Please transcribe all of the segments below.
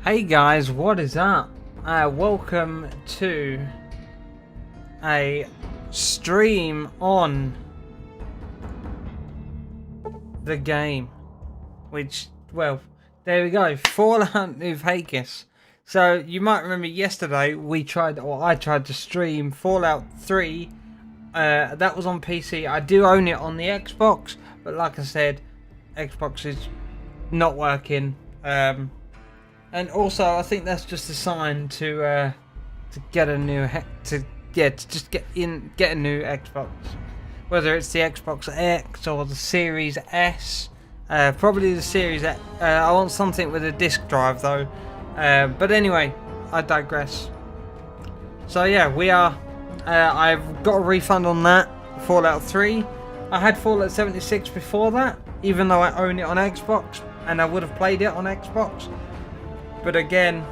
Hey guys, what is up? Welcome to a stream on the game, which, well, there we go, Fallout New Vegas. So you might remember yesterday I tried to stream Fallout 3. That was on PC. I do own it on the Xbox, but like I said, Xbox is not working. And also, I think that's just a sign to get a new to just get a new Xbox, whether it's the Xbox X or the Series S. Probably the Series X. I want something with a disc drive though. But anyway, I digress. So yeah, we are. I've got a refund on that Fallout 3. I had Fallout 76 before that, even though I own it on Xbox, and I would have played it on Xbox. But again,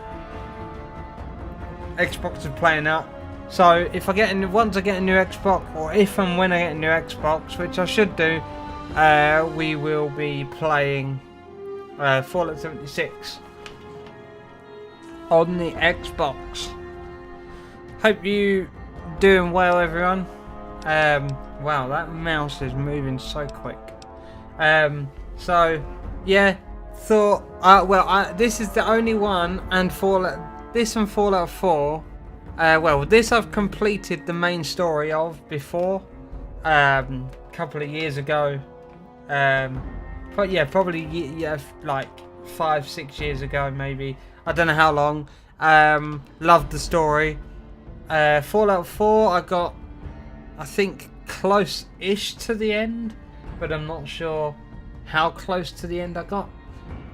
Xbox is playing up. So if I get once I get a new Xbox, or if and when I get a new Xbox, which I should do, we will be playing Fallout 76 on the Xbox. Hope you doing well, everyone. Wow, that mouse is moving so quick. So yeah. Thought, this is the only one, and Fallout 4. This I've completed the main story of before, couple of years ago. But yeah, probably like 5-6 years ago, maybe. I don't know how long. Loved the story. Fallout 4, I got, I think, close-ish to the end, but I'm not sure how close to the end I got.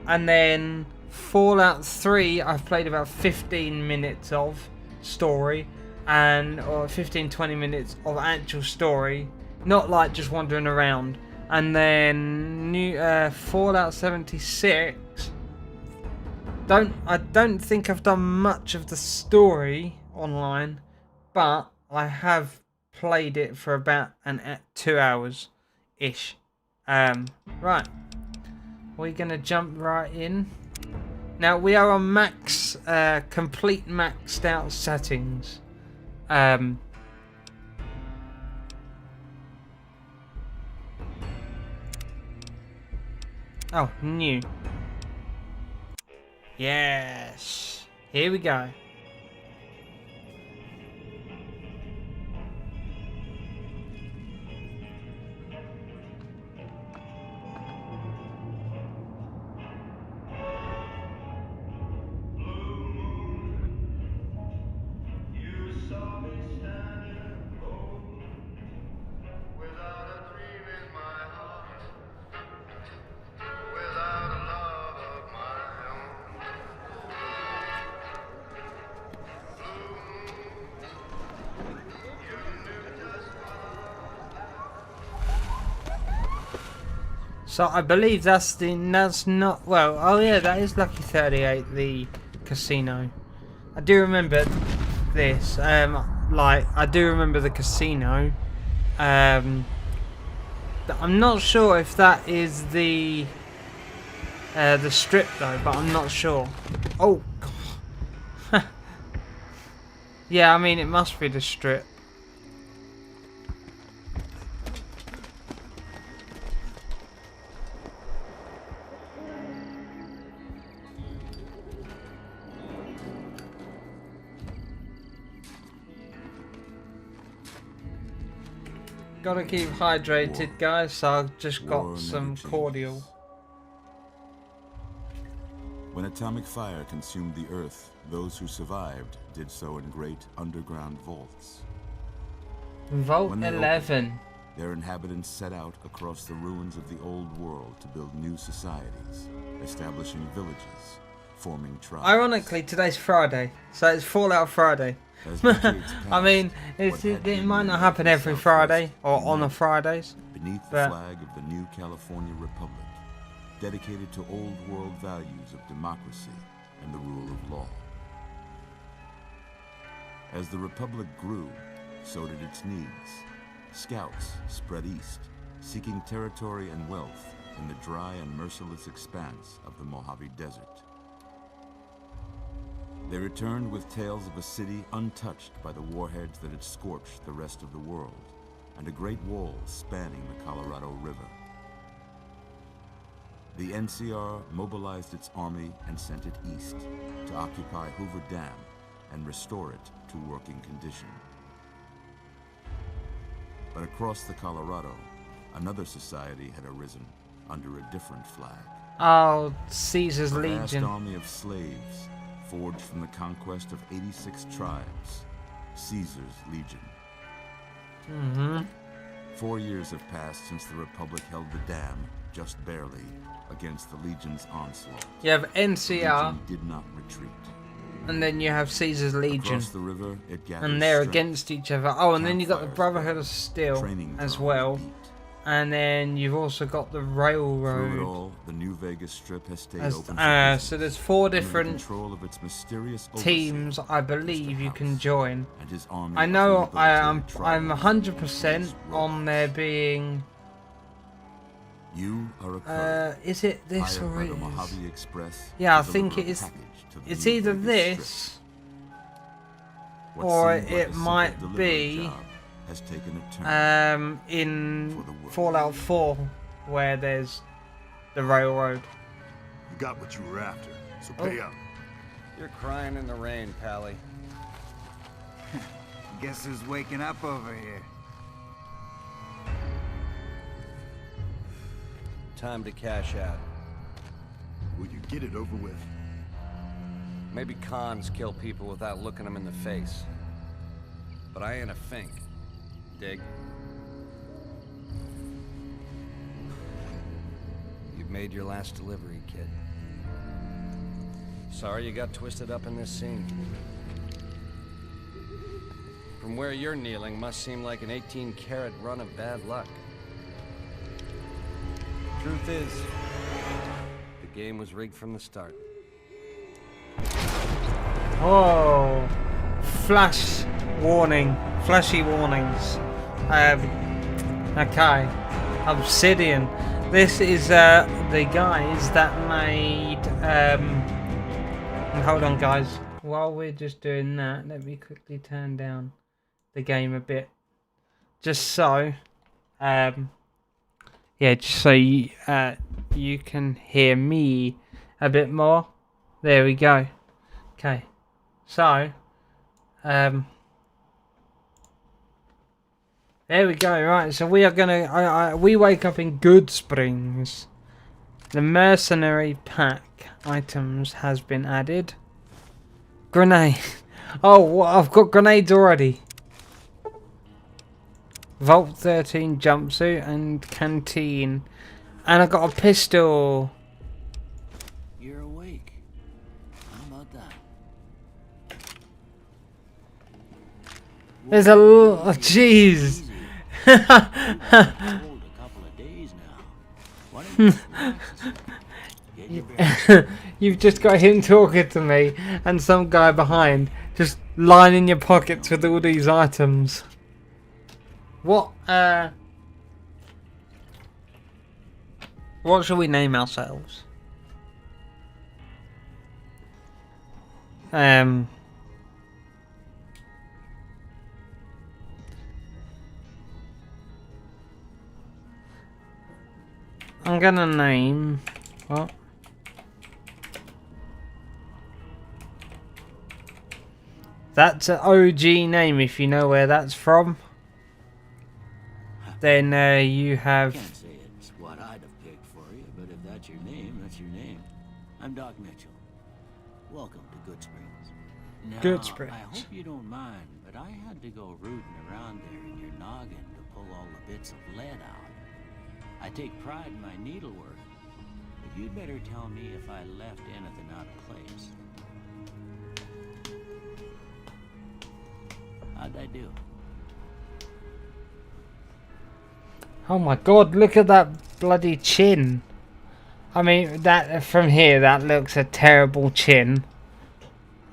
And then Fallout 3, I've played about 15 minutes of story, or 15-20 minutes of actual story, not like just wandering around. And then new Fallout 76. I don't think I've done much of the story online, but I have played it for about 2 hours ish. Right. We're gonna jump right in. Now we are on max, complete maxed out settings. Oh, new. Yes. Here we go. So I believe that's not, well, oh yeah, that is Lucky 38, the casino. I do remember this, I do remember the casino. I'm not sure if that is the strip though, but I'm not sure. Oh, God. Yeah, I mean, it must be the strip. Gotta keep hydrated, guys, so I've just got some cordial. When atomic fire consumed the Earth, those who survived did so in great underground vaults. Vault 11. Their inhabitants set out across the ruins of the old world to build new societies, establishing villages, forming tribes. Ironically, today's Friday, so it's Fallout Friday. I mean, it might not happen every Friday or on a Fridays. Beneath the flag of the new California Republic, dedicated to old world values of democracy and the rule of law. As the Republic grew, so did its needs. Scouts spread east, seeking territory and wealth in the dry and merciless expanse of the Mojave Desert. They returned with tales of a city untouched by the warheads that had scorched the rest of the world, and a great wall spanning the Colorado River. The NCR mobilized its army and sent it east to occupy Hoover Dam and restore it to working condition. But across the Colorado, another society had arisen under a different flag. Oh, Caesar's A vast Legion. army of slaves forged from the conquest of 86 tribes, Caesar's Legion. Mm-hmm. 4 years have passed since the Republic held the dam, just barely, against the Legion's onslaught. You have The NCR, Legion did not retreat. and then you have Caesar's Legion. Across the river, it gathered And they're strength. against each other. Oh, and then you got the Campfires Brotherhood burned, of Steel training as drums well. beat. And then you've also got the Through it railroad. all, the New Vegas Strip has stayed As, open for business, so there's 4 under the different control of its mysterious teams overseer, I believe Mr. you can House, join. and his army I of know I'm rehabilitated I'm tribals 100% against on there being You are a courier, is it this hired or by it the is? Mojave Express Yeah, I to think deliver it a is. package to the It's New either Vegas this Strip. What or seemed like it a simple might delivery be job has taken a turn. in For the world. Fallout 4 where there's the railroad. You got what you were after, so pay up. You're crying in the rain, Pally. Guess who's waking up over here? Time to cash out. Will you get it over with? Maybe cons kill people without looking them in the face. But I ain't a fink. Dig? You've made your last delivery, kid. Sorry you got twisted up in this scene. From where you're kneeling must seem like an 18-carat run of bad luck. Truth is, the game was rigged from the start. Oh, flash warning, flashy warnings. Okay, Obsidian. This is the guys that made. Hold on, guys. While we're just doing that, let me quickly turn down the game a bit, just so. Yeah, just so you can hear me a bit more. There we go. Okay. So, there we go. Right, so we are gonna. We wake up in Goodsprings. The mercenary pack items has been added. Grenade. Oh, I've got grenades already. Vault 13 jumpsuit and canteen, and I got a pistol. You're awake. How about that? There's a lot. Jeez. Cold a couple of days now. Why don't you relax a second? Get your bearings. You've just got him talking to me and some guy behind just lining your pockets with all these items. What shall we name ourselves? I'm gonna name what? That's an OG name if you know where that's from. Then you have. Can't say it's what I'd have picked for you, but if that's your name, that's your name. I'm Doc Mitchell. Welcome to Goodsprings. Now, Goodsprings. I hope you don't mind, but I had to go rooting around there in your noggin to pull all the bits of lead out. I take pride in my needlework, but you'd better tell me if I left anything out of place. How'd I do? Oh my god, look at that bloody chin. I mean, that from here, that looks a terrible chin.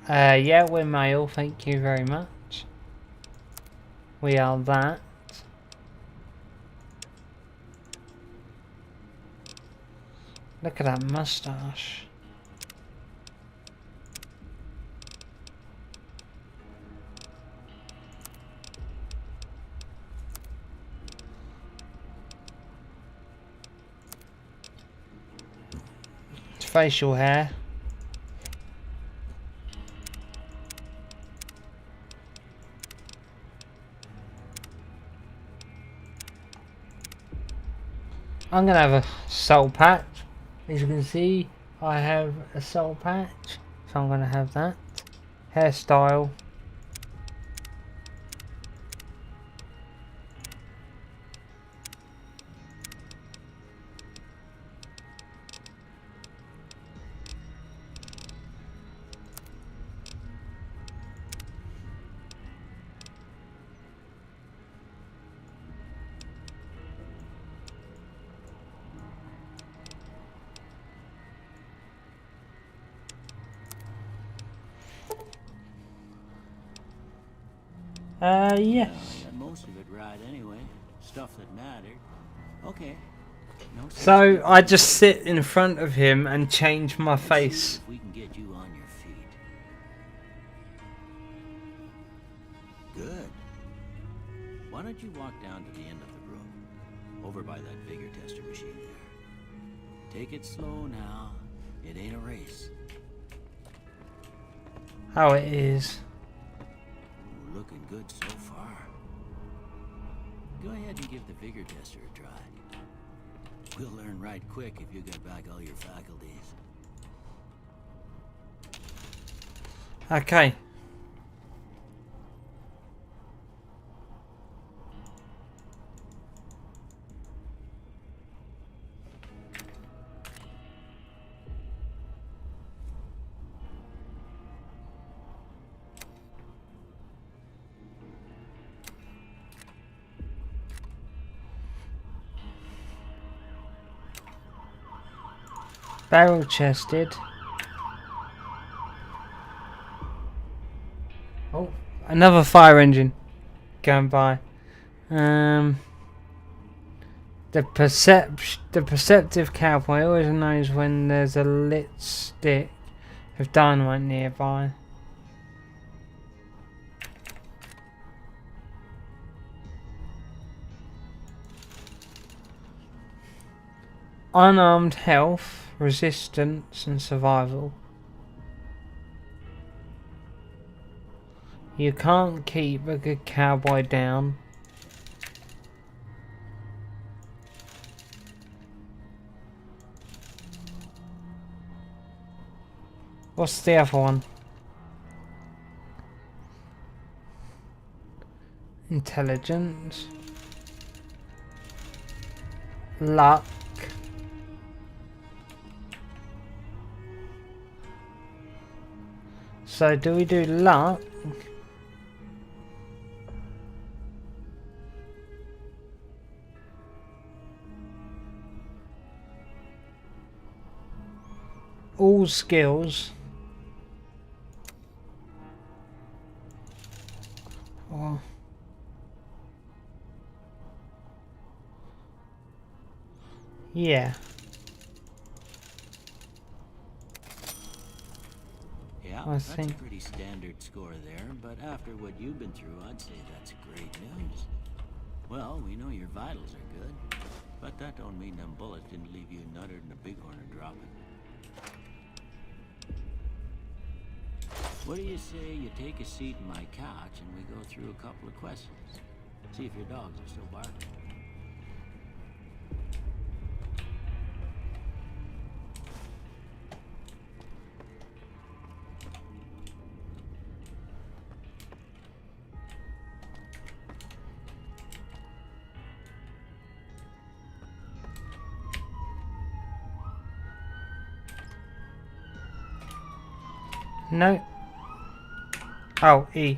Yeah, we're male, thank you very much. We are that. Look at that mustache. facial hair. I'm gonna have a soul patch. As you can see, I have a soul patch, so I'm gonna have that. Hairstyle. Yes. I got most of it right anyway. Stuff that mattered. Okay. No sense So keeping I you just waiting. sit in front of him and change my Let's see face. if we can get you on your feet. Good. Why don't you walk down to the end of the room, over by that vigor tester machine there. Take it slow now. It ain't a race. Oh, it is. Ooh, looking good so far. Go ahead and give the vigor tester a try. We'll learn right quick if you get back all your faculties. Okay. Barrel chested. Oh, another fire engine going by. The perceptive cowboy always knows when there's a lit stick of dynamite nearby. Unarmed health, resistance and survival. You can't keep a good cowboy down. What's the other one? Intelligence. Luck. So do we do luck? All skills. Oh. Yeah. Yeah, I that's think- a pretty standard score there, but after what you've been through, I'd say that's great news. Well, we know your vitals are good, but that don't mean them bullets didn't leave you nuttered and a bighorn are dropping. What do you say you take a seat in my couch and we go through a couple of questions? See if your dogs are still barking. No. Oh, E.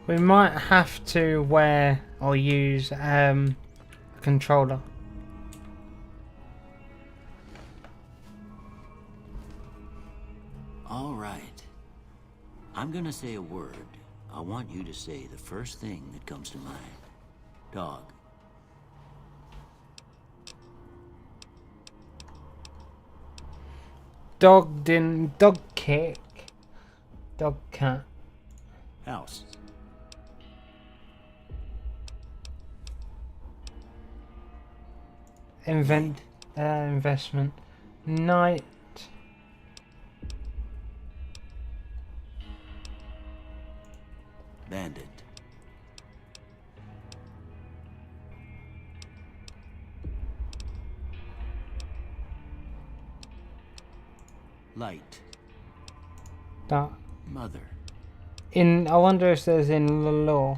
We might have to wear or use a controller. All right. I'm gonna say a word. I want you to say the first thing that comes to mind. Dog. Dog didn't. Dog kick. Dog cat. House. Investment. Night. Bandit. Light. That. Mother. I wonder if there's in the law.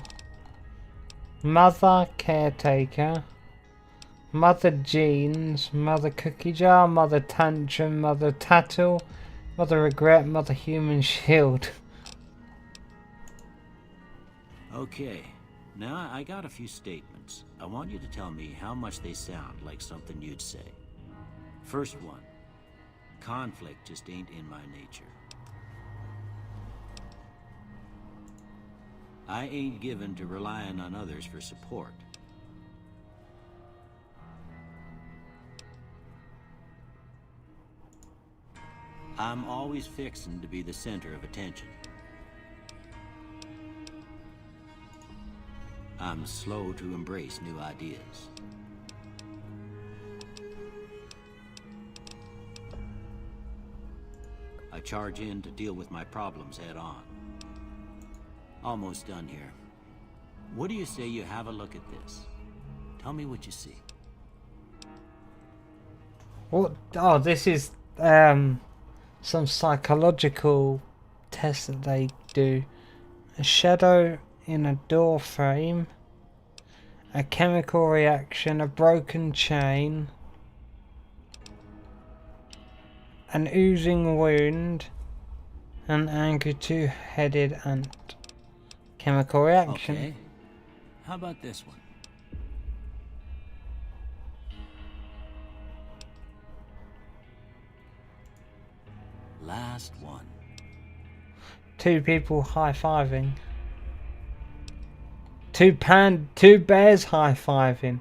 Mother caretaker. Mother jeans. Mother cookie jar. Mother tantrum. Mother tattle. Mother regret. Mother human shield. Okay. Now I got a few statements. I want you to tell me how much they sound like something you'd say. First one. Conflict just ain't in my nature. I ain't given to relying on others for support. I'm always fixin' to be the center of attention. I'm slow to embrace new ideas. I charge in to deal with my problems head on. Almost done here. What do you say you have a look at this? Tell me what you see. What? Oh, this is some psychological test that they do. A shadow in a door frame. A chemical reaction. A broken chain. An oozing wound. An angry two-headed ant. Chemical reaction. Okay. How about this one? Last one. Two people high-fiving. Two bears high-fiving.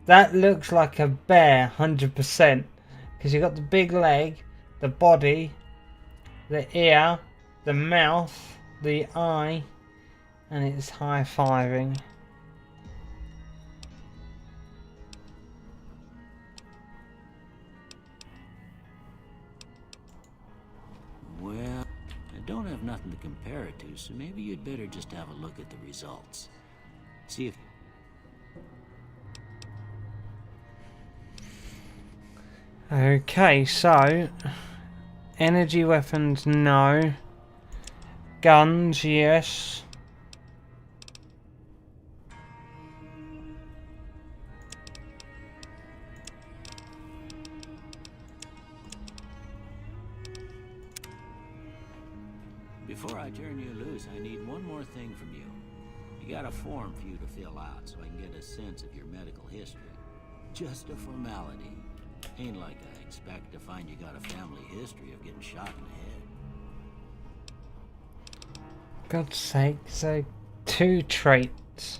That looks like a bear, 100%. Because you got the big leg, the body, the ear, the mouth, the eye, and it's high-fiving. Well, I don't have nothing to compare it to, so maybe you'd better just have a look at the results. See if... Okay, so energy weapons, no. Guns, yes. Before I turn you loose, I need one more thing from you. You got a form for you to fill out so I can get a sense of your medical history. Just a formality. Ain't like I expect to find you got a family history of getting shot in the head. God's sake, so 2 traits.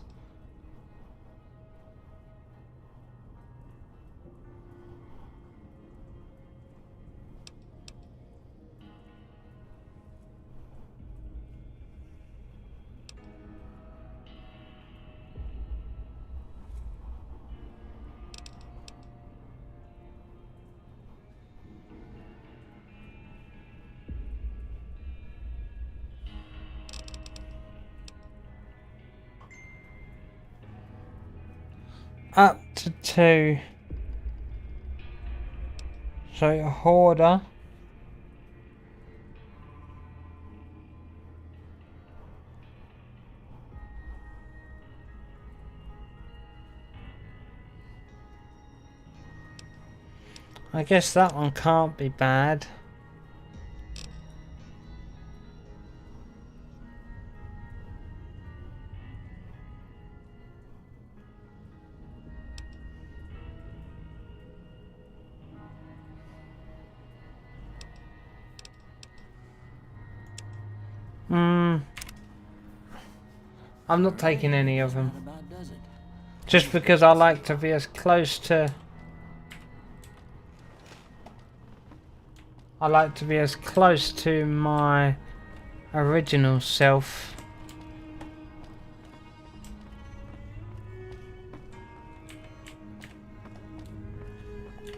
Up to 2. So a hoarder. I guess that one can't be bad. I'm not taking any of them. Not about, does it? Just because I like to be as close to... I like to be as close to my original self.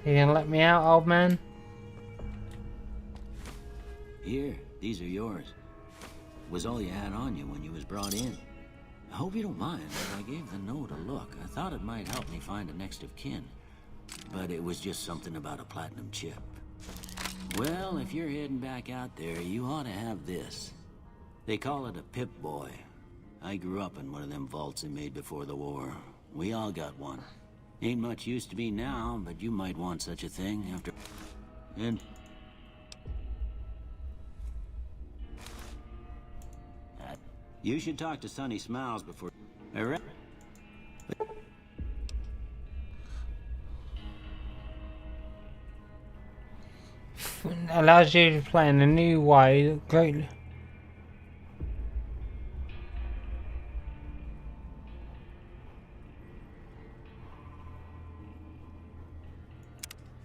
You gonna let me out, old man? Here, these are yours. Was all you had on you when you was brought in. I hope you don't mind, but I gave the note a look. I thought it might help me find a next of kin. But it was just something about a platinum chip. Well, if you're heading back out there, you ought to have this. They call it a Pip-Boy. I grew up in one of them vaults they made before the war. We all got one. Ain't much use to me now, but you might want such a thing after... And... You should talk to Sonny Smiles before... Allows you to play in a new way. Great.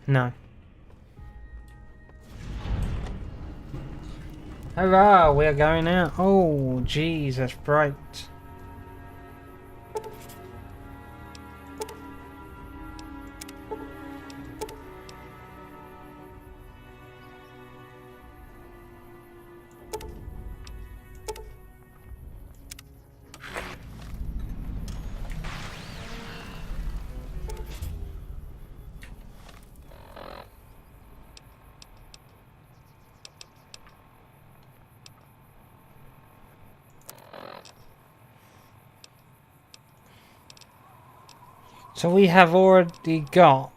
No. Hurrah, we are going out. Oh, jeez, that's bright. So we have already got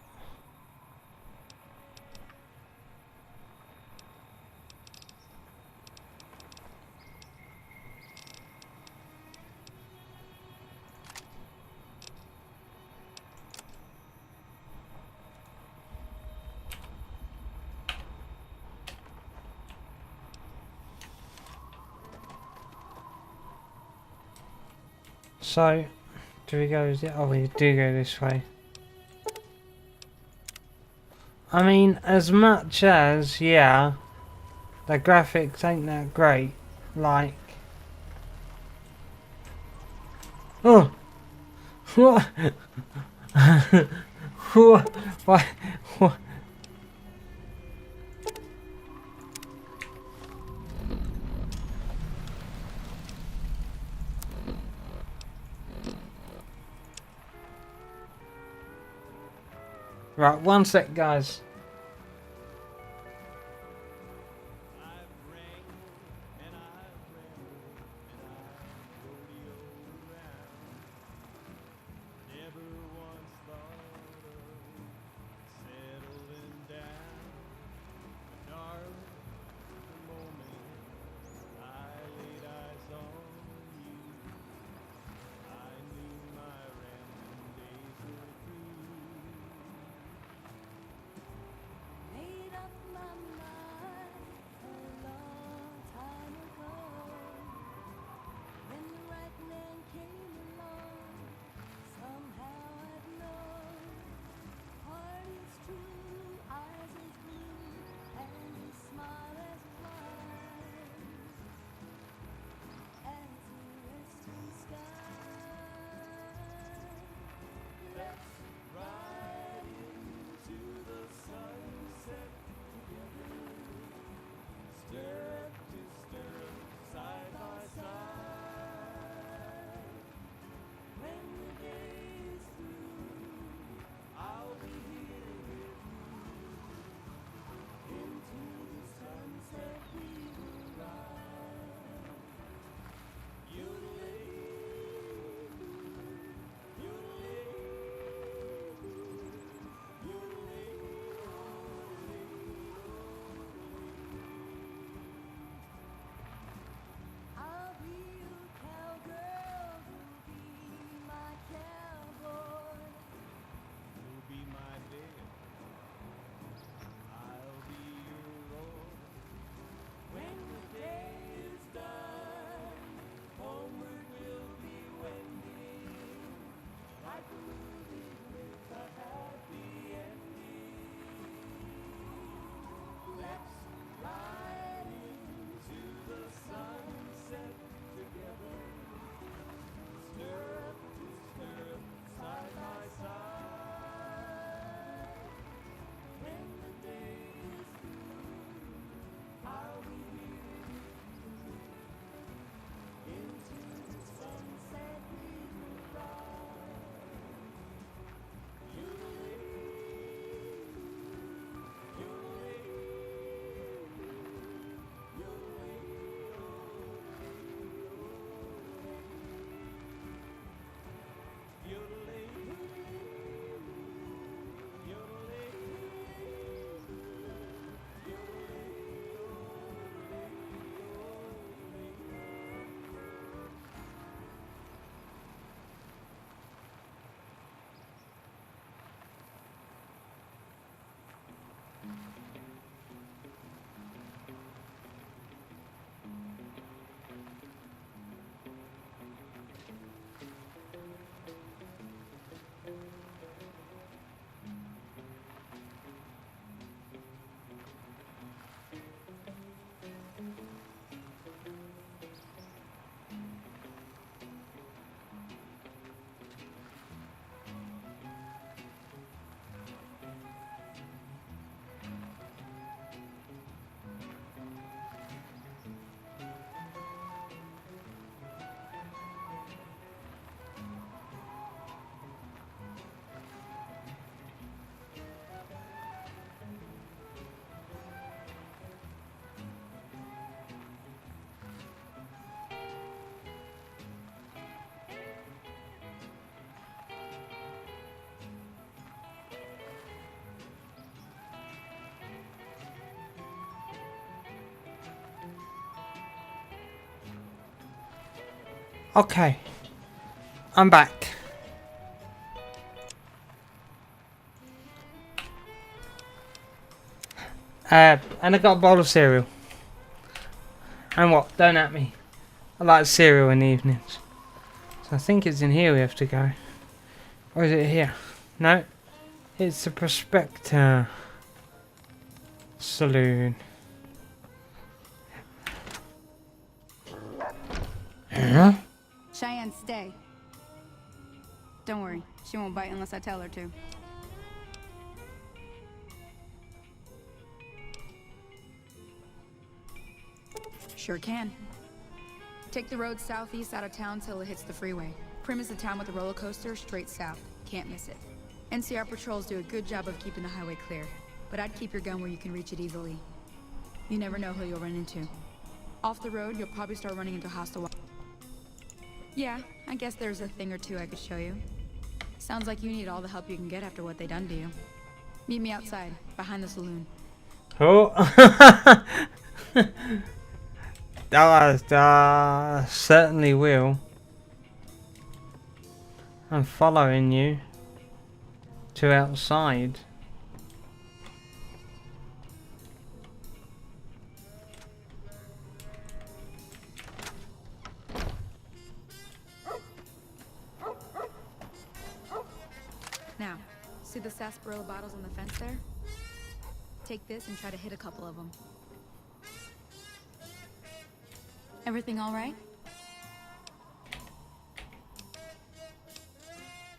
so do we go? Oh, we do go this way. I mean, as much as, yeah, the graphics ain't that great. Like, oh, what? What? What? Right, one sec, guys. Okay. I'm back. And I got a bowl of cereal. And what? Don't at me. I like cereal in the evenings. So I think it's in here we have to go. Or is it here? No. It's the Prospector Saloon. Huh? Cheyenne, stay. Don't worry, she won't bite unless I tell her to. Sure can. Take the road southeast out of town till it hits the freeway. Prim is the town with the roller coaster straight south. Can't miss it. NCR patrols do a good job of keeping the highway clear, but I'd keep your gun where you can reach it easily. You never know who you'll run into. Off the road, you'll probably start running into hostile. Yeah, I guess there's a thing or two I could show you. Sounds like you need all the help you can get after what they done to you. Meet me outside, behind the saloon. Oh. Certainly will. I'm following you to outside. Now, see the sarsaparilla bottles on the fence there? Take this and try to hit a couple of them. Everything all right?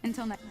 Until next.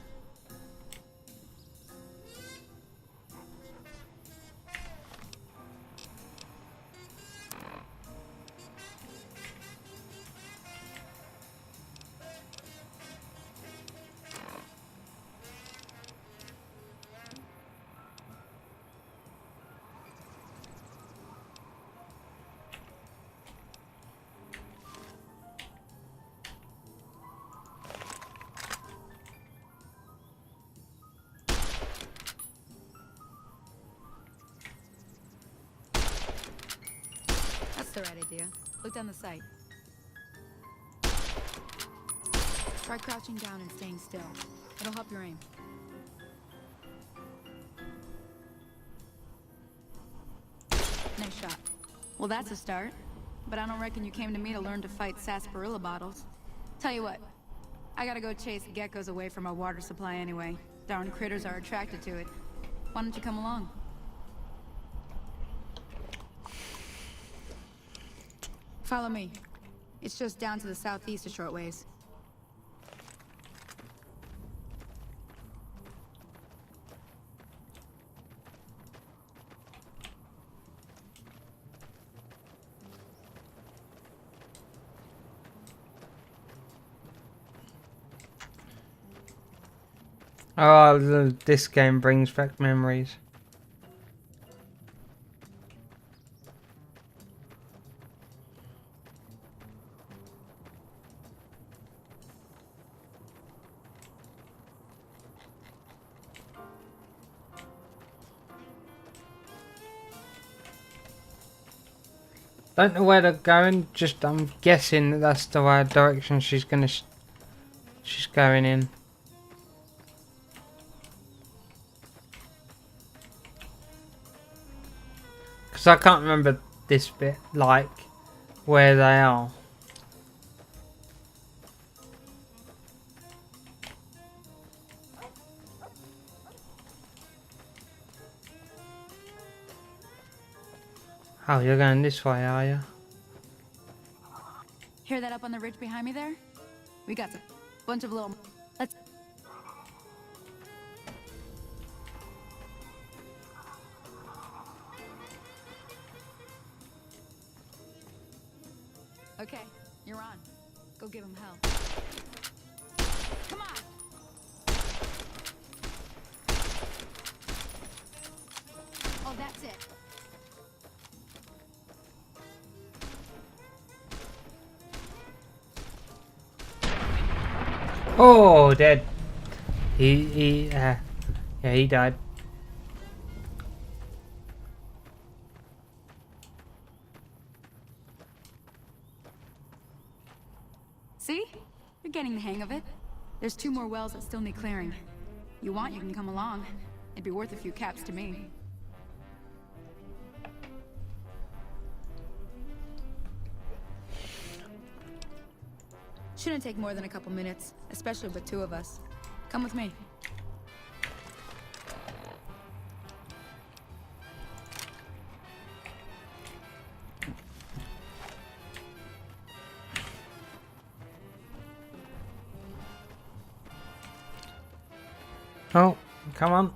That's the right idea. Look down the sight. Try crouching down and staying still. It'll help your aim. Nice shot. Well, that's a start. But I don't reckon you came to me to learn to fight sarsaparilla bottles. Tell you what, I gotta go chase geckos away from our water supply anyway. Darn critters are attracted to it. Why don't you come along? Follow me. It's just down to the southeast a short ways. Oh, this game brings back memories. Don't know where they're going, just I'm guessing that that's the right direction she's going in. Because I can't remember this bit, like, where they are. Oh, you're going this way, are you? Hear that up on the ridge behind me there? We got a bunch of little... Let's... Okay, you're on. Go give him hell. Come on! Oh, that's it. Oh, dead. Yeah, he died. See? getting the hang of it. There's 2 more wells that still need clearing. You want, you can come along. It'd be worth a few caps to me. Shouldn't take more than a couple minutes, especially with 2 of us. Come with me. Oh, come on.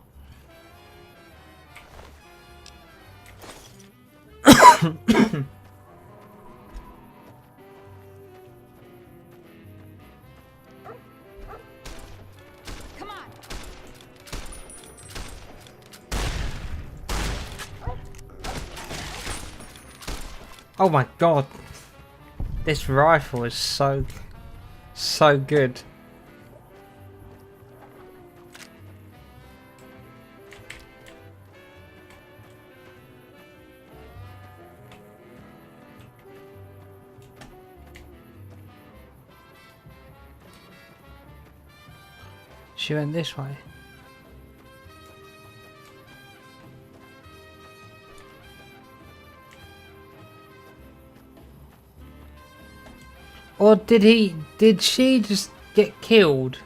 Come on! Oh my god. This rifle is so good. She went this way. Or did she just get killed?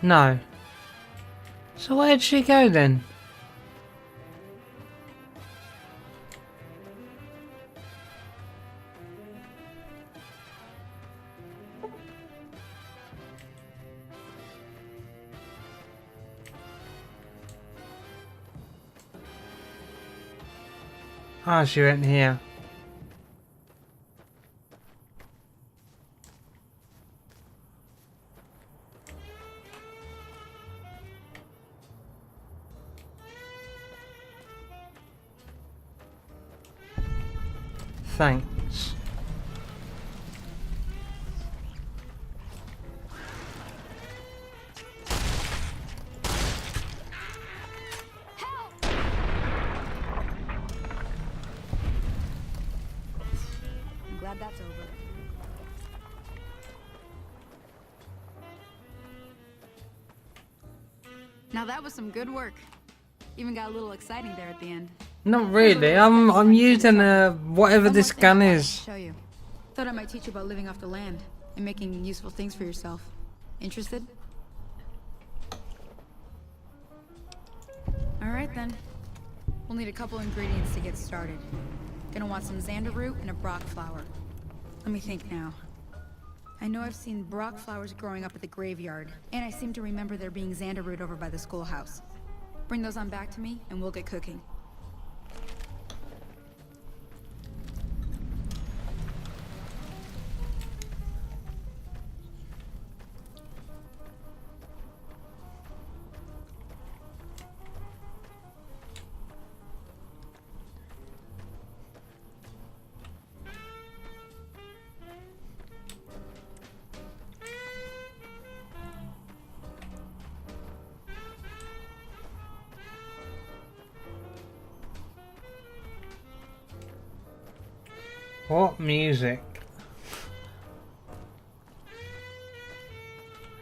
No. So where'd she go then? Ah, she went here. Thanks. I'm glad that's over. Now that was some good work. Even got a little exciting there at the end. Not really. I'm using whatever One this more thing gun I wanted is. to show you. Thought I might teach you about living off the land and making useful things for yourself. Interested? All right then. We'll need a couple ingredients to get started. Gonna want some xander root and a brock flower. Let me think now. I know I've seen brock flowers growing up at the graveyard, and I seem to remember there being xander root over by the schoolhouse. Bring those on back to me, and we'll get cooking. What music?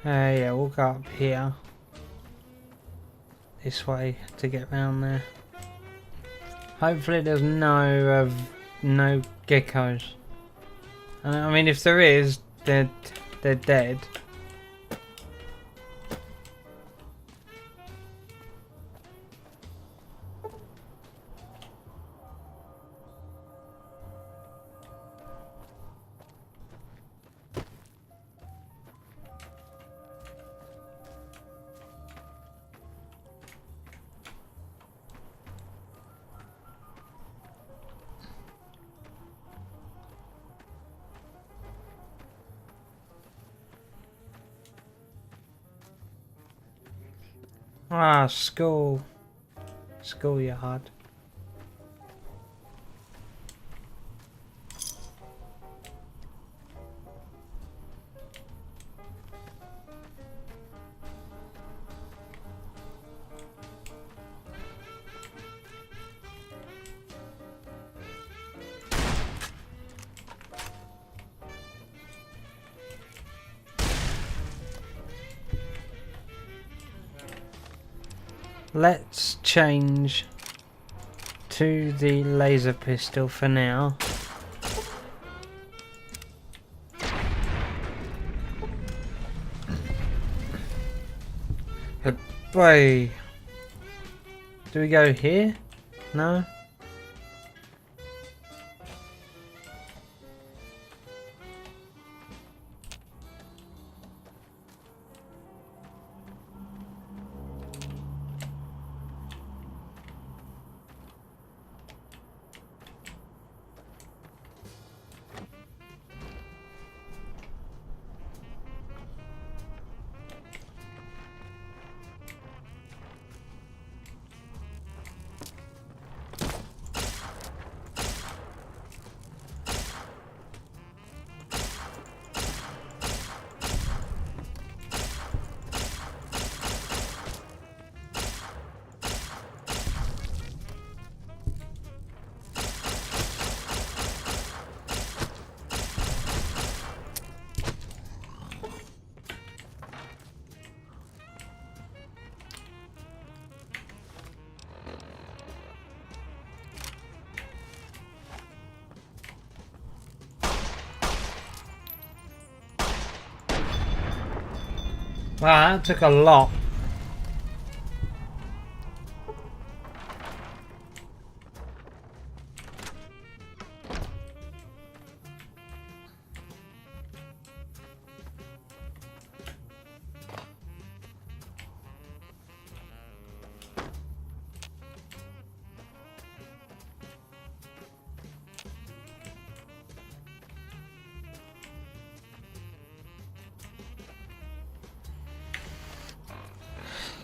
Yeah, we'll go up here. This way to get round there. Hopefully there's no geckos. I mean, if there is, they're dead. Ah, school. Schoolyard. let's change to the laser pistol for now. Boy, do we go here? No. Wow, that took a lot.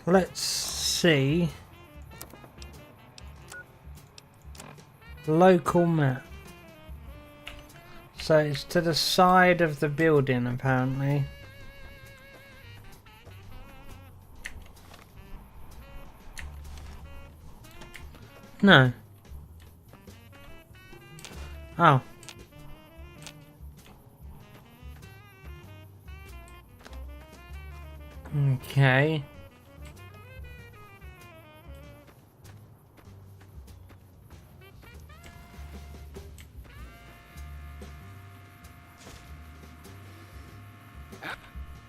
Let's see. Local map. So it's to the side of the building apparently. No. Oh. Okay.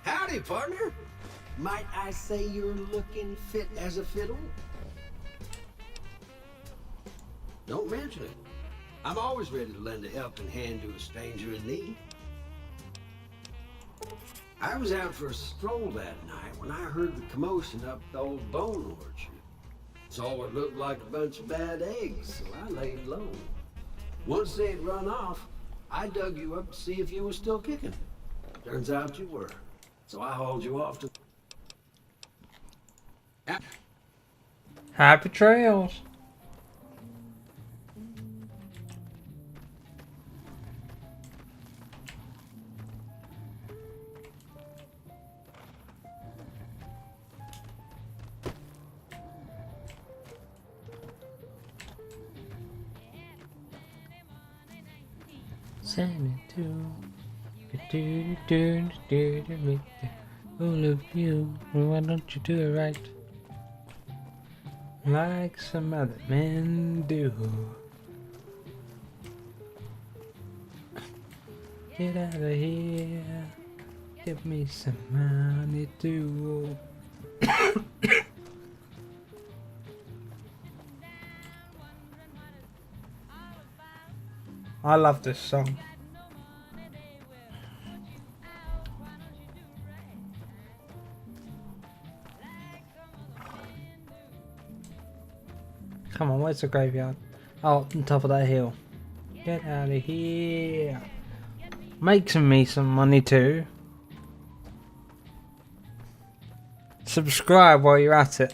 Howdy, partner. Might I say you're looking fit as a fiddle? Don't mention it. I'm always ready to lend a helping hand to a stranger in need. I was out for a stroll that night when I heard the commotion up the old bone orchard. Saw what looked like a bunch of bad eggs, so I laid low. Once they had run off, I dug you up to see if you were still kicking. Turns out you were. So I hauled you off to... Happy trails. All of you, why don't you do it right? Like some other men do. Get out of here. Give me some money too. I love this song. Come on, where's the graveyard? Oh, on top of that hill. Get out of here. Make me some money too. Subscribe while you're at it.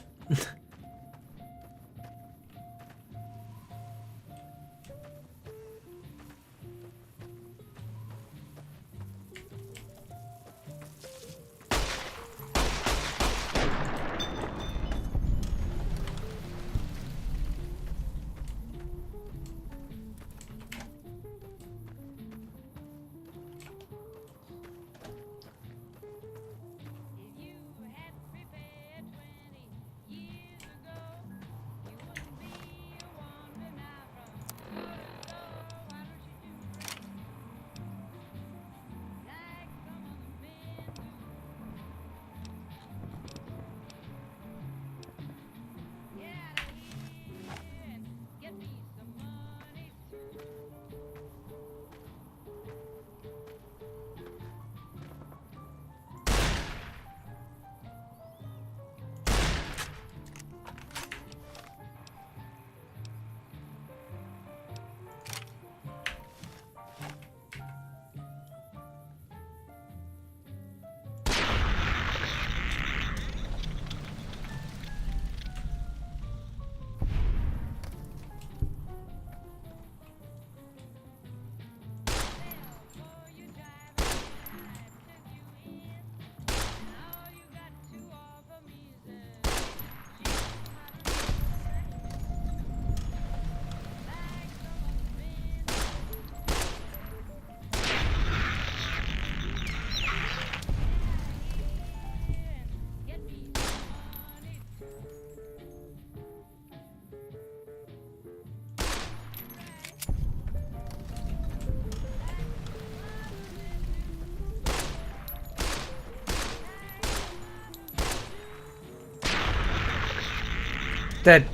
Dead.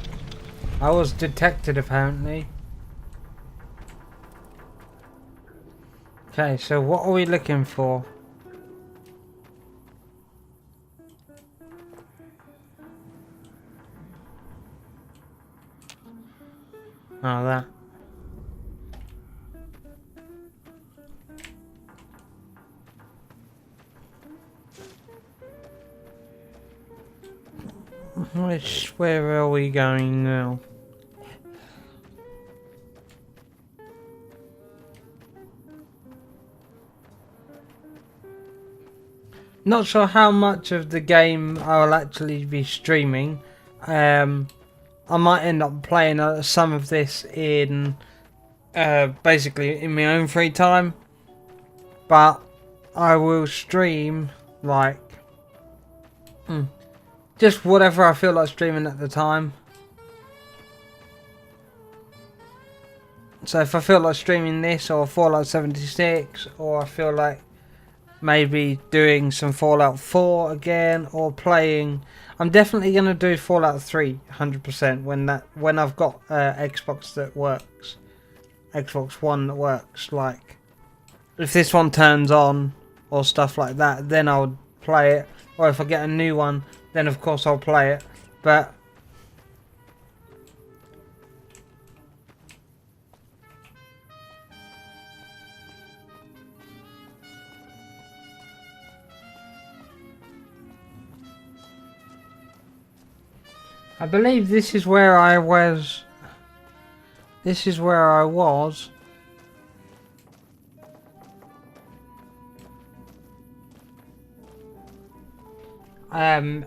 I was detected apparently. Okay, so what are we looking for? Oh, that. Where are we going now? Not sure how much of the game I'll actually be streaming. I might end up playing some of this in basically in my own free time, but I will stream like just whatever I feel like streaming at the time. So if I feel like streaming this or Fallout 76, or I feel like maybe doing some Fallout 4 again, or playing, I'm definitely going to do Fallout 3 100% when I've got Xbox that works, Xbox One that works. Like if this one turns on or stuff like that, then I'll play it, or if I get a new one, then of course I'll play it. But I believe this is where I was. This is where I was.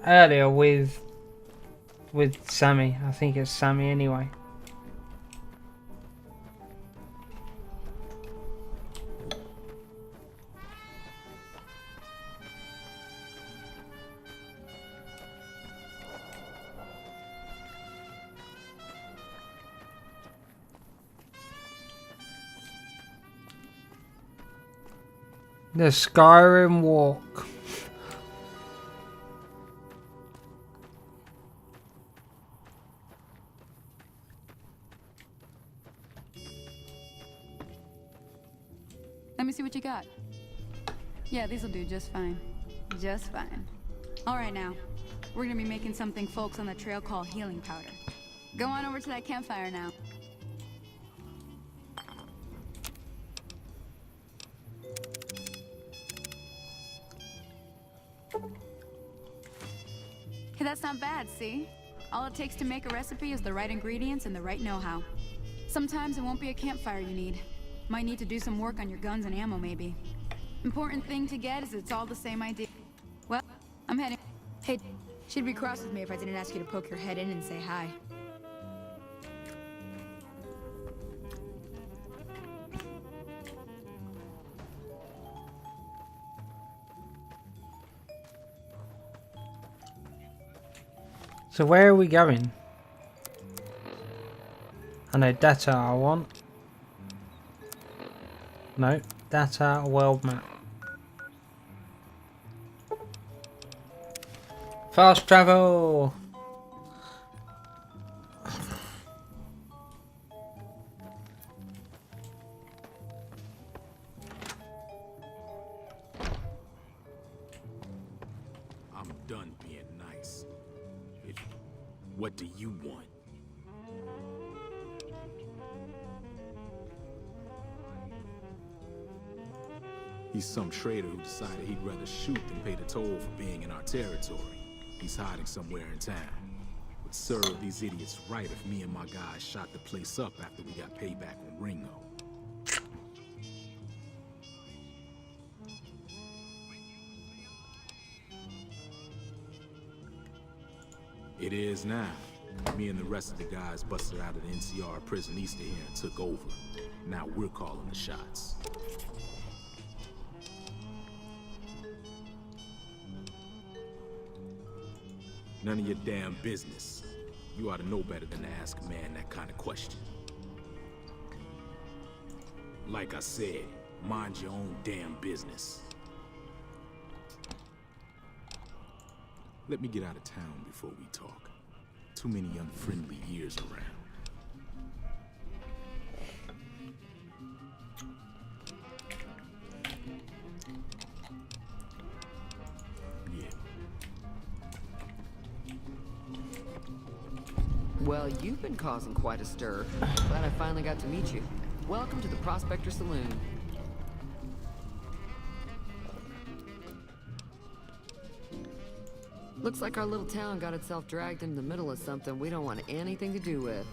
Earlier with Sammy. I think it's Sammy anyway. The Skyrim Walk. Let me see what you got. Yeah, these'll do just fine. Just fine. Alright now. We're gonna be making something folks on the trail call healing powder. Go on over to that campfire now. Hey, that's not bad, see? All it takes to make a recipe is the right ingredients and the right know-how. Sometimes it won't be a campfire you need. Might need to do some work on your guns and ammo, maybe. Important thing to get is it's all the same idea. Well, I'm heading. Hey, she'd be cross with me if I didn't ask you to poke your head in and say hi. So where are we going? I know data I want. No, data world map. Fast travel! I'm done being nice. What do you want? He's some trader who decided he'd rather shoot than pay the toll for being in our territory. He's hiding somewhere in town. Would serve these idiots right if me and my guys shot the place up after we got payback on Ringo. It is now. Me and the rest of the guys busted out of the NCR prison east of here and took over. Now we're calling the shots. None of your damn business. You ought to know better than to ask a man that kind of question. Like I said, mind your own damn business. Let me get out of town before we talk. Too many unfriendly ears around. Well, you've been causing quite a stir. Glad I finally got to meet you. Welcome to the Prospector Saloon. Looks like our little town got itself dragged into the middle of something we don't want anything to do with.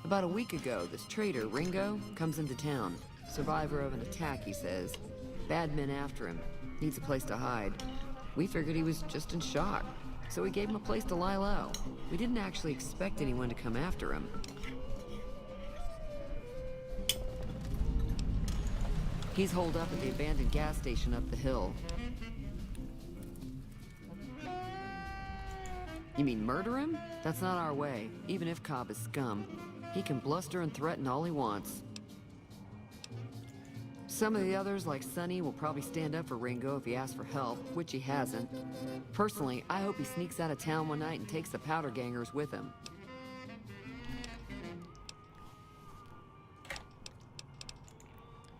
About a week ago, this traitor, Ringo, comes into town. Survivor of an attack, he says. Bad men after him. Needs a place to hide. We figured he was just in shock, so we gave him a place to lie low. We didn't actually expect anyone to come after him. He's holed up at the abandoned gas station up the hill. You mean murder him? That's not our way, even if Cobb is scum. He can bluster and threaten all he wants. Some of the others, like Sonny, will probably stand up for Ringo if he asks for help, which he hasn't. Personally, I hope he sneaks out of town one night and takes the powder gangers with him.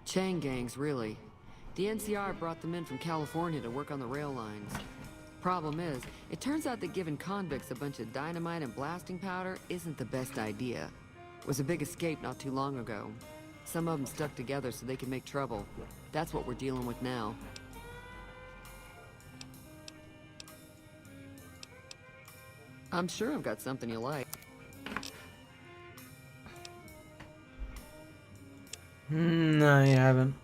Chain gangs, really. The NCR brought them in from California to work on the rail lines. Problem is, it turns out that giving convicts a bunch of dynamite and blasting powder isn't the best idea. It was a big escape not too long ago. Some of them stuck together so they could make trouble. That's what we're dealing with now. I'm sure I've got something you like. No, you haven't.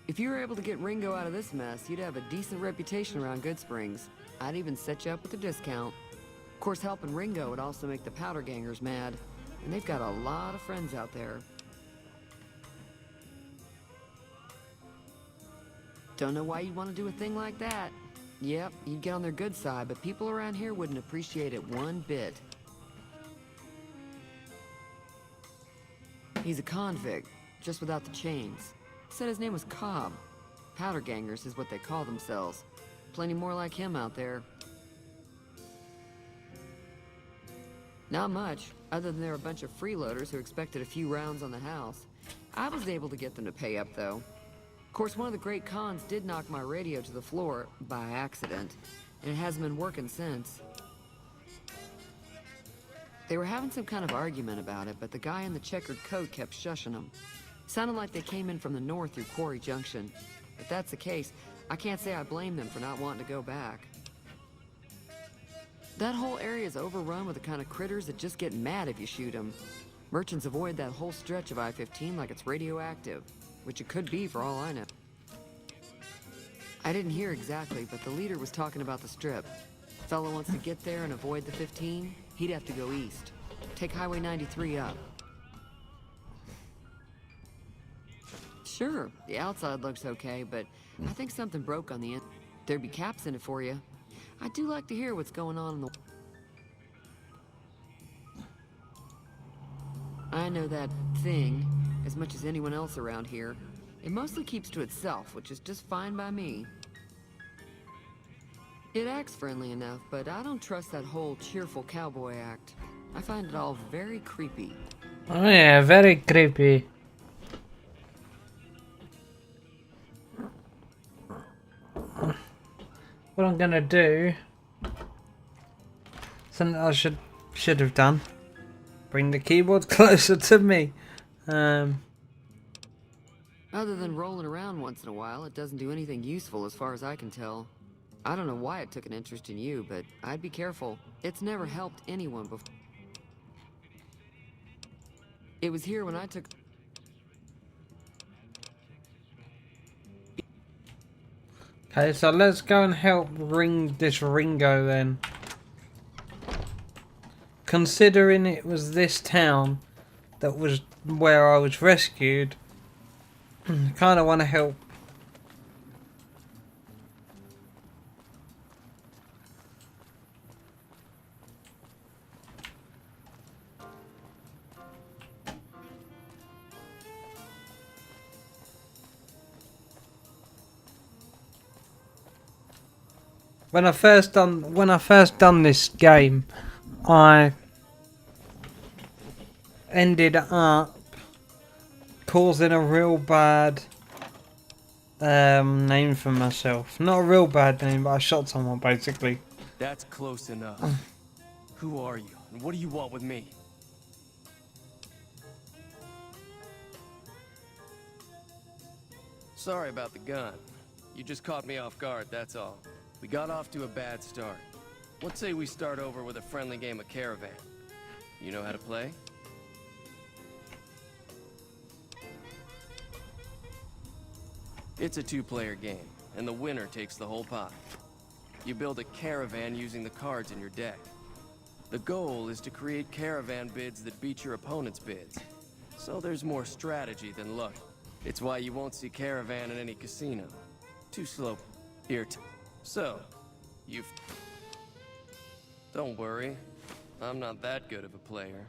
If you were able to get Ringo out of this mess, you'd have a decent reputation around Goodsprings. I'd even set you up with a discount. Of course, helping Ringo would also make the powder gangers mad, and they've got a lot of friends out there. Don't know why you'd want to do a thing like that. Yep, you'd get on their good side, but people around here wouldn't appreciate it one bit. He's a convict, just without the chains. Said his name was Cobb. Powder gangers is what they call themselves. Plenty more like him out there. Not much, other than they're a bunch of freeloaders who expected a few rounds on the house. I was able to get them to pay up, though. Of course, one of the great cons did knock my radio to the floor, by accident, and it hasn't been working since. They were having some kind of argument about it, but the guy in the checkered coat kept shushing them. Sounded like they came in from the north through Quarry Junction. If that's the case, I can't say I blame them for not wanting to go back. That whole area is overrun with the kind of critters that just get mad if you shoot them. Merchants avoid that whole stretch of I-15 like it's radioactive, which it could be for all I know. I didn't hear exactly, but the leader was talking about the strip. Fellow wants to get there and avoid the 15, he'd have to go east. Take Highway 93 up. Sure, the outside looks okay, but I think something broke on the in. There'd be caps in it for you. I do like to hear what's going on in the... I know that thing as much as anyone else around here. It mostly keeps to itself, which is just fine by me. It acts friendly enough, but I don't trust that whole cheerful cowboy act. I find it all very creepy. Oh yeah, very creepy. What I'm gonna do, something I should have done, bring the keyboard closer to me. Other than rolling around once in a while, it doesn't do anything useful as far as I can tell. I don't know why it took an interest in you, but I'd be careful. It's never helped anyone before. It was here when I took... Okay, so let's go and help this Ringo then. Considering it was this town that was where I was rescued, I kind of want to help. when I first done this game, I ended up causing a real bad name for myself. Not a real bad name, but I shot someone basically. That's close enough. Who are you, and what do you want with me? Sorry about the gun. You just caught me off guard, that's all. We got off to a bad start. Let's say we start over with a friendly game of Caravan. You know how to play? It's a two-player game, and the winner takes the whole pot. You build a caravan using the cards in your deck. The goal is to create caravan bids that beat your opponent's bids. So there's more strategy than luck. It's why you won't see caravan in any casino. Too slow. So, you've... Don't worry. I'm not that good of a player.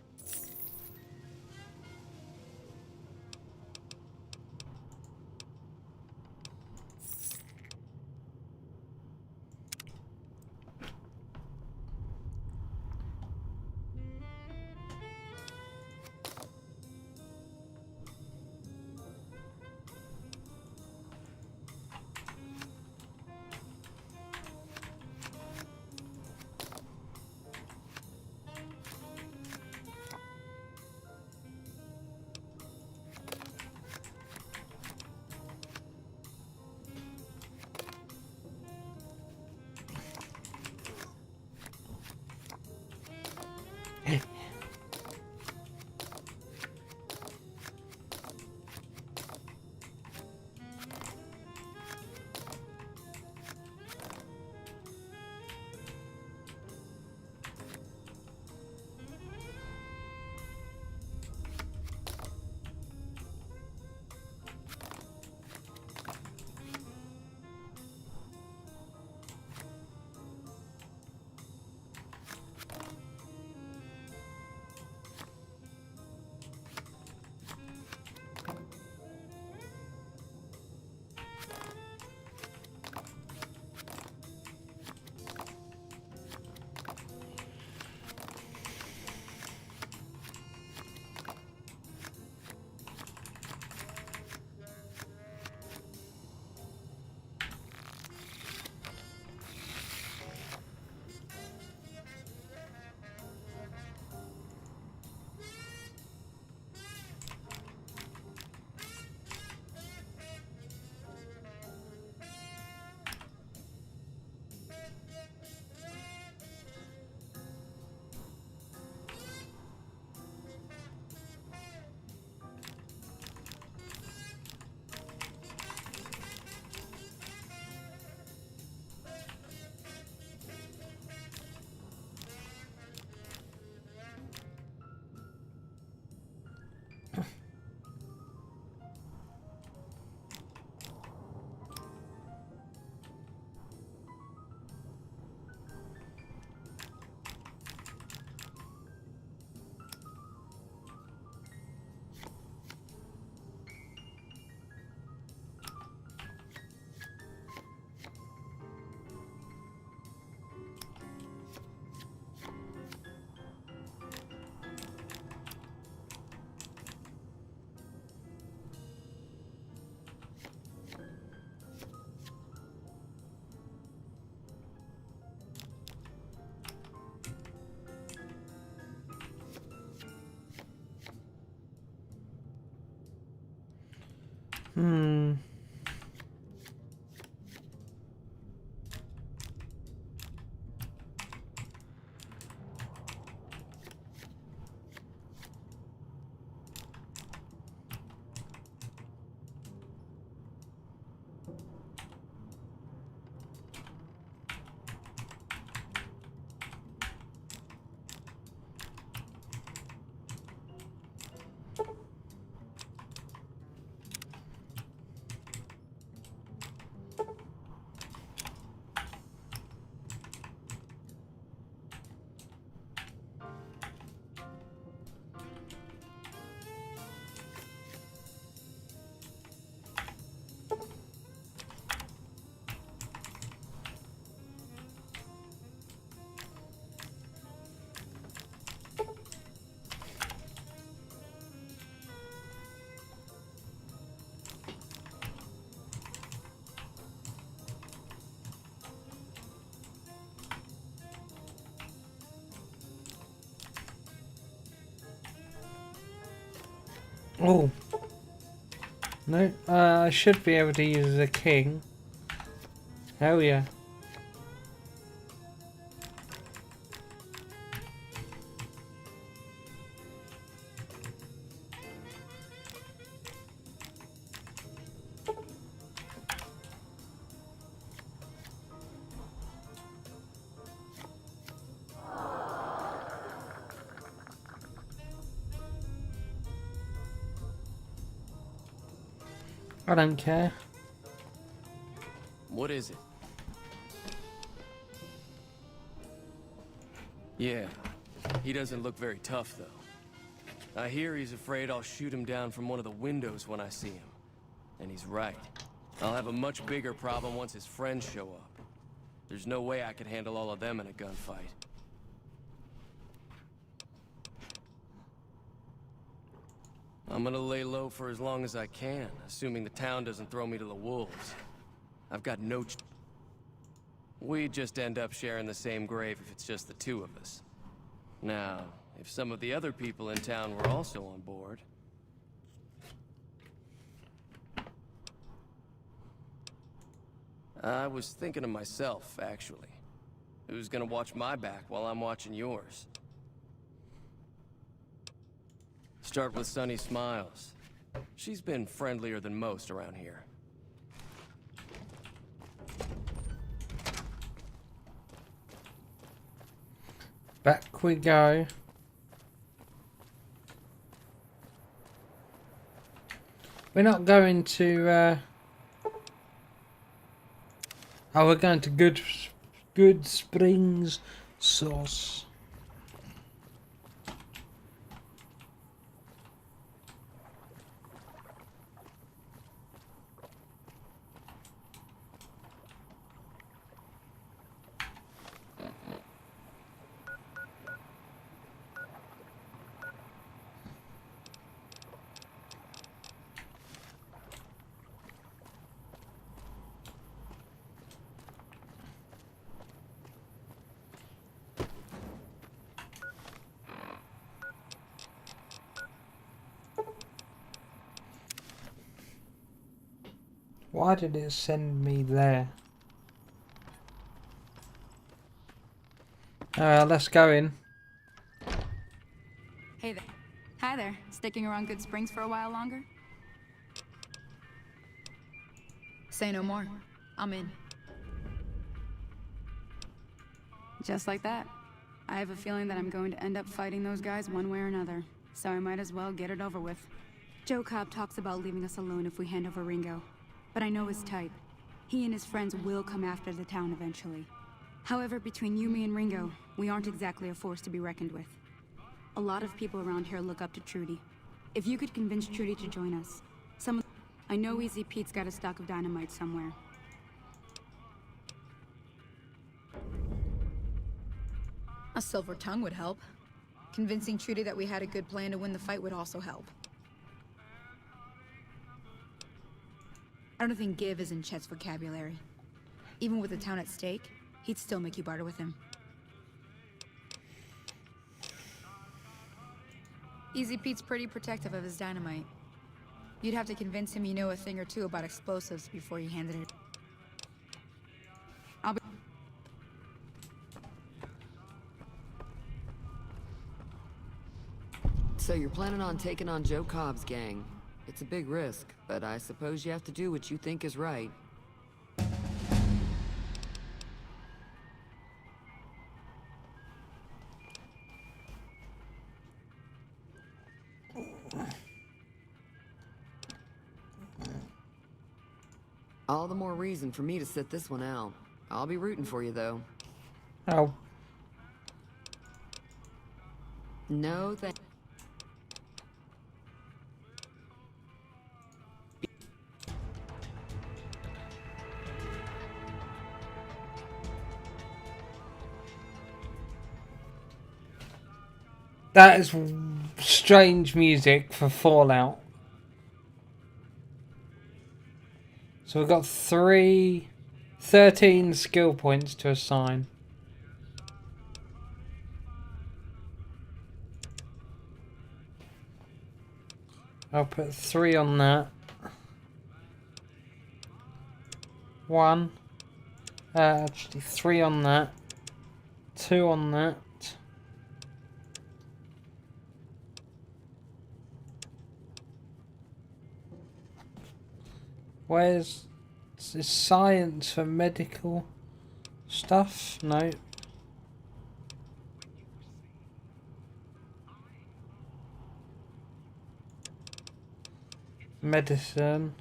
Oh. No, I should be able to use the king. Hell yeah. I don't care. What is it? Yeah, he doesn't look very tough, though. I hear he's afraid I'll shoot him down from one of the windows when I see him. And he's right. I'll have a much bigger problem once his friends show up. There's no way I could handle all of them in a gunfight. I'm gonna lay low for as long as I can, assuming the town doesn't throw me to the wolves. I've got no We just end up sharing the same grave if it's just the two of us. Now, if some of the other people in town were also on board... I was thinking of myself, actually. Who's gonna watch my back while I'm watching yours? Start with Sunny Smiles. She's been friendlier than most around here. Back we go. We're not going to oh, we're going to Good Springs Sauce. Why did it send me there? Let's go in. Hey there. Hi there. Sticking around Good Springs for a while longer? Say no more. I'm in. Just like that. I have a feeling that I'm going to end up fighting those guys one way or another, so I might as well get it over with. Joe Cobb talks about leaving us alone if we hand over Ringo. But I know his type. He and his friends will come after the town eventually. However, between Yumi and Ringo, we aren't exactly a force to be reckoned with. A lot of people around here look up to Trudy. If you could convince Trudy to join us, I know Easy Pete's got a stock of dynamite somewhere. A silver tongue would help. Convincing Trudy that we had a good plan to win the fight would also help. I don't think give is in Chet's vocabulary. Even with the town at stake, he'd still make you barter with him. Easy Pete's pretty protective of his dynamite. You'd have to convince him you know a thing or two about explosives before you handed it. So you're planning on taking on Joe Cobb's gang. It's a big risk, but I suppose you have to do what you think is right. All the more reason for me to sit this one out. I'll be rooting for you, though. Oh. No, That is strange music for Fallout. So we've got 13 skill points to assign. I'll put 3 on that. 1. Actually 3 on that. 2 on that. Where's this science for medical stuff? No. Medicine.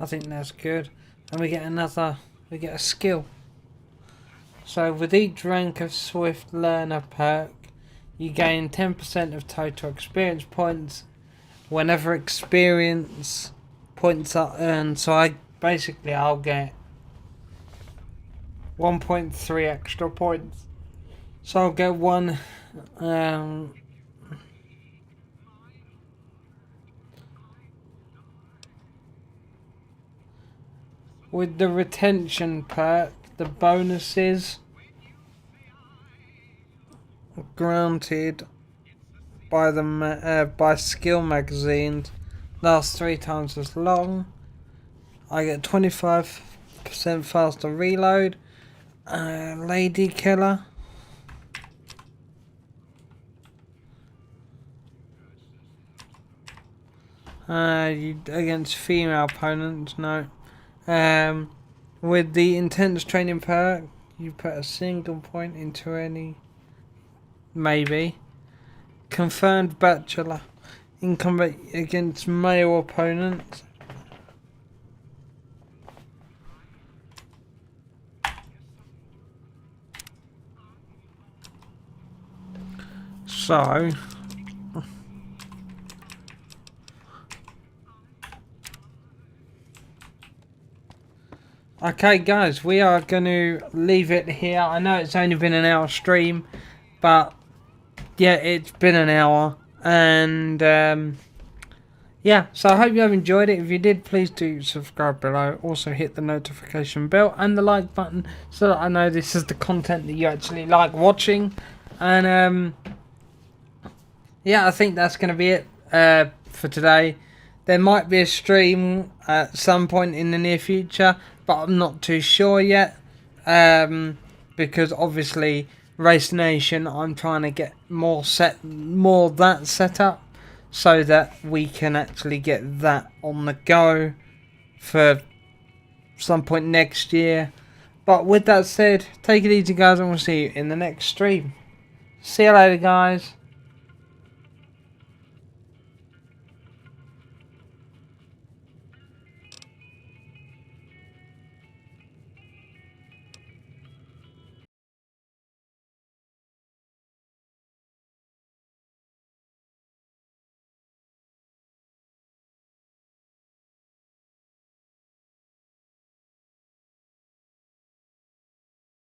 I think that's good. And we get a skill. So with each rank of Swift Learner perk, you gain 10% of total experience points whenever experience points are earned. So I'll get 1.3 extra points. So I'll get 1 with the retention perk, the bonuses granted by the by skill magazines last 3 times as long. I get 25% faster reload. Lady Killer. Against female opponents, no. With the intense training perk, you put a single point into any. Maybe. Confirmed Bachelor. In combat against male opponents. So. Okay guys, we are going to leave it here. I know it's only been an hour stream, but yeah, it's been an hour. And yeah, so I hope you have enjoyed it. If you did, please do subscribe below. Also hit the notification bell and the like button so that I know this is the content that you actually like watching. And yeah, I think that's going to be it for today. There might be a stream at some point in the near future, but I'm not too sure yet. Because obviously Race Nation, I'm trying to get more of that set up so that we can actually get that on the go for some point next year. But with that said, take it easy guys, and we'll see you in the next stream. See you later guys.